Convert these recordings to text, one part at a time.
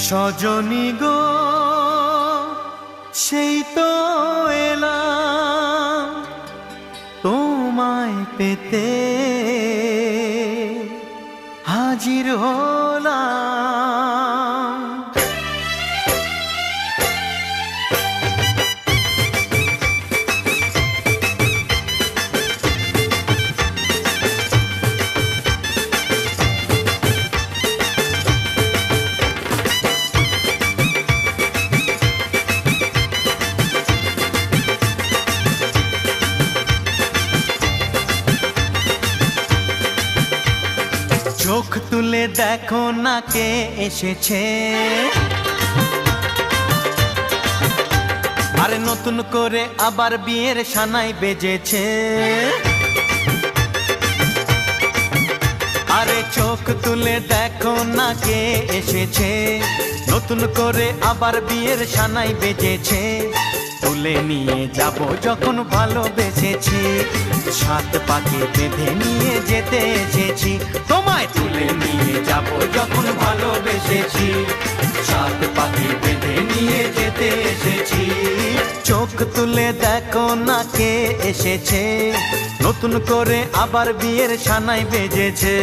সজনী গো সেই তো এলাম তোমায় পেতে হাজির হলাম। চোখ তুলে দেখো না কে এসেছে, আরে নতুন করে আবার বিয়ের সানাই বেজেছে। আরে চোখ তুলে দেখো না কে এসেছে, নতুন করে আবার বিয়ের সানাই বেজেছে। তুলে নিয়ে যাব যখন ভালোবেসেছি, সাত পাকে বেঁধে নিয়ে যেতে এসেছি। তোমায় তুলে নিয়ে যাব যখন ভালোবেসেছি, সাত পাকে বেঁধে নিয়ে যেতে এসেছি। চোখ তুলে দেখো না কে এসেছে, নতুন করে আবার বিয়ের সানাই বেজেছে।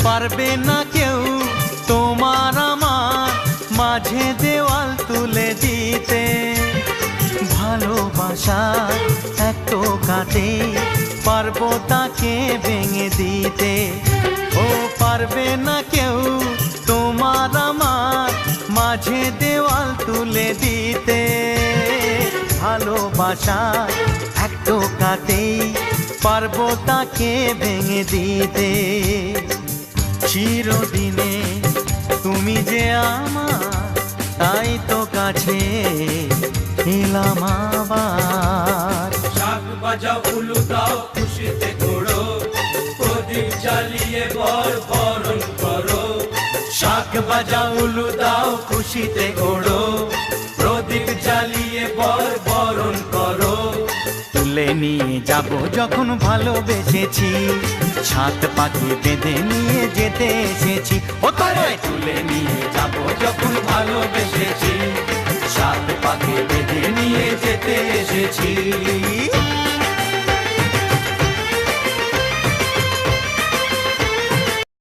পারবে না কেউ তোমার আমার মাঝে দেওয়াল তুলে দিতে, ভালোবাসা এত কাটে পারবো তাকে ভেঙে দিতে। ও পারবে না কেউ তোমার আমার মাঝে দেওয়াল তুলে দিতে, ভালোবাসা এত কাটে পারবো তাকে ভেঙে দিতে। চিরদিনে তুমি যে আমার, তাই তো কাছে এলাম আবার। শাক বাজাও উলু দাও খুশিতে ঘোড়ো, প্রদীপ জ্বালিয়ে বর বরণ করো। শাক বাজাও উলু দাও খুশিতে ঘোড়ো, প্রদীপ জ্বালিয়ে বর বরণ করো। তুলে নিয়ে যাব যখন ভালোবেসেছি, সাত পাকে বেঁধে নিয়ে যেতে এসেছি। ও তোমায় তুলে নিয়ে যাব যখন ভালোবেসেছি, সাত পাকে বেঁধে নিয়ে যেতে এসেছি।